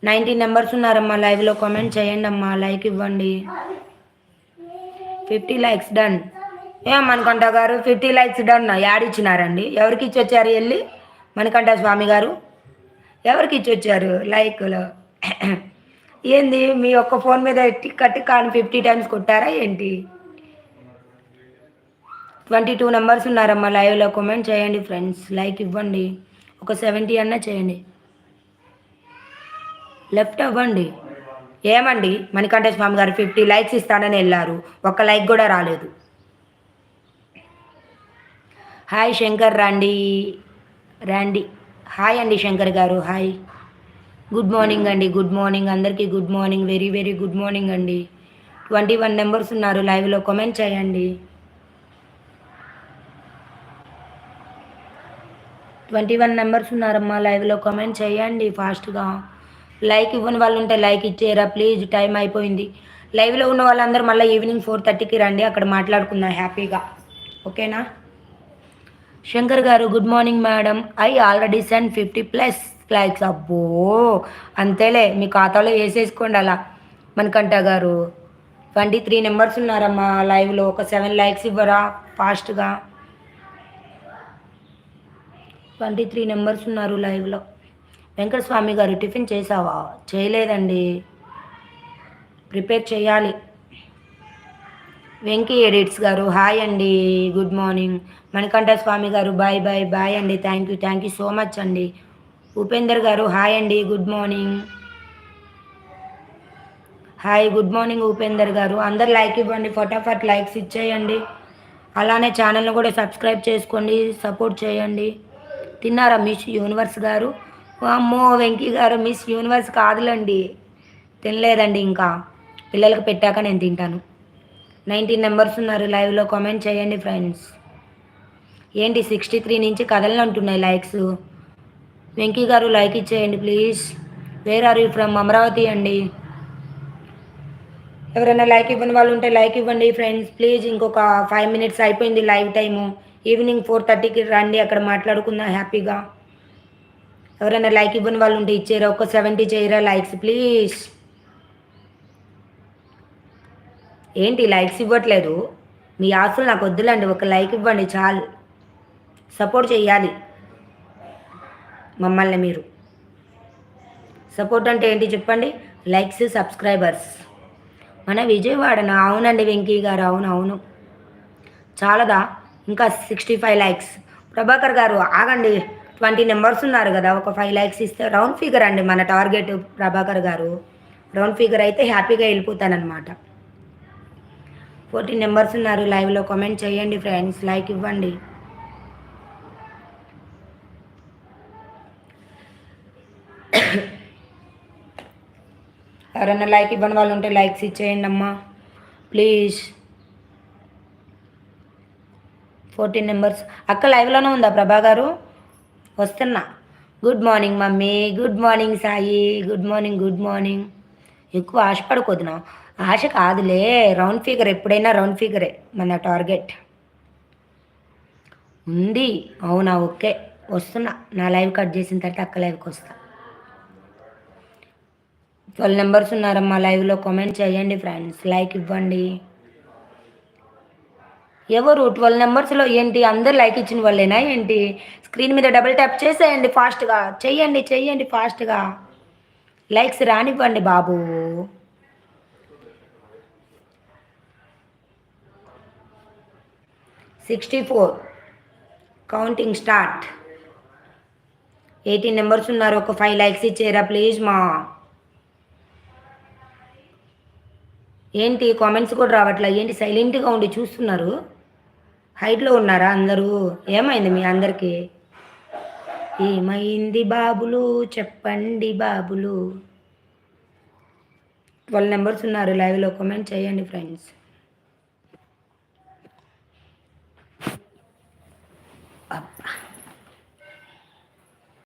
90 numbers ఉన్నారమ్మా లైవ్లో, comment చేయండి అమ్మా, లైక్ ఇవ్వండి. 50 లైక్స్ డన్. మణికంఠ గారు 50 లైక్స్ డన్ యాడ్ ఇచ్చినారండి? ఎవరికి ఇచ్చి వచ్చారు వెళ్ళి? మణికంఠ స్వామి గారు ఎవరికి ఇచ్చి వచ్చారు లైక్లో? ఏంది మీ ఒక్క ఫోన్ మీద కట్టి కానీ 50 టైమ్స్ కొట్టారా ఏంటి? 22 నెంబర్స్ ఉన్నారమ్మా లైవ్లో, కామెంట్ చేయండి ఫ్రెండ్స్, లైక్ ఇవ్వండి. ఒక 70 అన్నా చేయండి, లెఫ్ట్ అవ్వండి. ఏమండి మణికంఠ స్వామి గారు 50 లైక్స్ ఇస్తానని వెళ్ళారు, ఒక్క లైక్ కూడా రాలేదు. హాయ్ శంకర్ రండి రండి. హాయ్ అండి శంకర్ గారు, హాయ్. గుడ్ మార్నింగ్ అండి, గుడ్ మార్నింగ్ అందరికీ, good morning, very very good morning అండి. 21 నెంబర్స్ ఉన్నారు లైవ్లో, కామెంట్ చేయండి. 21 నెంబర్స్ ఉన్నారమ్మా లైవ్లో, కామెంట్ చేయండి ఫాస్ట్గా. లైక్ ఇవ్వని వాళ్ళు ఉంటే లైక్ ఇచ్చేయరా ప్లీజ్, టైం అయిపోయింది. లైవ్లో ఉన్న వాళ్ళందరూ మళ్ళీ ఈవినింగ్ 4:30కి రండి, అక్కడ మాట్లాడుకుందాం హ్యాపీగా, ఓకేనా? శంకర్ గారు good morning madam, I already send 50+ likes. అబ్బో అంతేలే, మీ ఖాతాలో వేసేసుకోండి అలా. మనకంట గారు 23 నెంబర్స్ ఉన్నారమ్మా లైవ్లో, ఒక 7 లైక్స్ ఇవ్వరా ఫాస్ట్గా? 23 నెంబర్స్ ఉన్నారు లైవ్లో. వెంకటస్వామి గారు టిఫిన్ చేసావా? చేయలేదండి, ప్రిపేర్ చేయాలి. వెంకీ ఎడిట్స్ గారు హాయ్ అండి, గుడ్ మార్నింగ్. మణికంఠ స్వామి గారు బాయ్ బాయ్ బాయ్ అండి, థ్యాంక్ యూ సో మచ్ అండి. ఉపేందర్ గారు హాయ్ అండి, good morning. Hi good morning Upender గారు. అందరు లైక్ ఇవ్వండి, ఫటాఫట్ లైక్స్ ఇచ్చేయండి. అలానే ఛానల్ని కూడా సబ్స్క్రైబ్ చేసుకోండి, సపోర్ట్ చేయండి. తిన్నారా మిస్ యూనివర్స్ గారు? అమ్మో వెంకీ గారు మిస్ యూనివర్స్ కాదులండి, తినలేదండి ఇంకా, పిల్లలకు పెట్టాక నేను తింటాను. 19 నెంబర్స్ ఉన్నారు లైవ్లో, కామెంట్ చేయండి ఫ్రెండ్స్. ఏంటి 63 నుంచి కదలనంటున్నాయి లైక్స్? వెంకీ గారు లైక్ ఇచ్చేయండి please. Where are you from? Amaravati అండి. ఎవరైనా లైక్ ఇవ్వని వాళ్ళు ఉంటే లైక్ ఇవ్వండి ఫ్రెండ్స్ ప్లీజ్. ఇంకొక 5 మినిట్స్ అయిపోయింది లైవ్ టైము. ఈవినింగ్ 4:30కి రండి, అక్కడ మాట్లాడుకుందాం హ్యాపీగా. ఎవరైనా లైక్ ఇవ్వని వాళ్ళు ఉంటే ఇచ్చేరా, ఒక 70 చేయరా లైక్స్ ప్లీజ్. ఏంటి లైక్స్ ఇవ్వట్లేదు? మీ ఆస్తులు నాకు వద్దులండి, ఒక లైక్ ఇవ్వండి చాలు. సపోర్ట్ చేయాలి మమ్మల్ని మీరు. సపోర్ట్ అంటే ఏంటి చెప్పండి? Likes, subscribers. మన విజయవాడనా? అవునండి వెంకీ గారు, అవును. చాలదా? ఇంకా 65 లైక్స్. ప్రభాకర్ గారు ఆగండి, 20 నెంబర్స్ ఉన్నారు కదా, ఒక 5 లైక్స్ ఇస్తే రౌండ్ ఫిగర్ అండి మన టార్గెట్. ప్రభాకర్ గారు రౌండ్ ఫిగర్ అయితే హ్యాపీగా వెళ్ళిపోతానమాట. 14 నెంబర్స్ ఉన్నారు లైవ్లో, కామెంట్ చేయండి ఫ్రెండ్స్, లైక్ ఇవ్వండి. ఎవరైనా లైక్ ఇవ్వని వాళ్ళు ఉంటే లైక్స్ ఇచ్చేయండి అమ్మా ప్లీజ్. 14 నెంబర్స్. అక్క లైవ్లోనే ఉందా ప్రభా గారు? వస్తున్నా. Good morning mummy, good morning Sai, good morning. ఎక్కువ ఆశపడుకోదునా? ఆశ కాదులే, రౌండ్ ఫిగర్, ఎప్పుడైనా రౌండ్ ఫిగరే మన టార్గెట్ ఉంది. అవునా, ఓకే వస్తున్నా. నా లైవ్ కట్ చేసిన తర్వాత అక్క లైవ్కి వస్తా. 12 నెంబర్స్ ఉన్నారమ్మా లైవ్లో, కామెంట్ చేయండి ఫ్రెండ్స్, లైక్ ఇవ్వండి. ఎవరు 12 నెంబర్స్లో ఏంటి అందరు లైక్ ఇచ్చిన వాళ్ళేనా ఏంటి? స్క్రీన్ మీద డబుల్ ట్యాప్ చేసేయండి ఫాస్ట్గా, చెయ్యండి ఫాస్ట్గా. లైక్స్ రానివ్వండి బాబు. $64 కౌంటింగ్ స్టార్ట్. 18 నెంబర్స్ ఉన్నారు, ఒక 5 లైక్స్ ఇచ్చేరా ప్లీజ్ మా. ఏంటి కామెంట్స్ కూడా రావట్లే ఏంటి? సైలెంట్గా ఉండి చూస్తున్నారు. హైట్లో ఉన్నారా అందరూ? ఏమైంది మీ అందరికీ? ఏమైంది బాబులు చెప్పండి బాబులు. 12 నెంబర్స్ ఉన్నారు లైవ్లో, కామెంట్ చేయండి ఫ్రెండ్స్.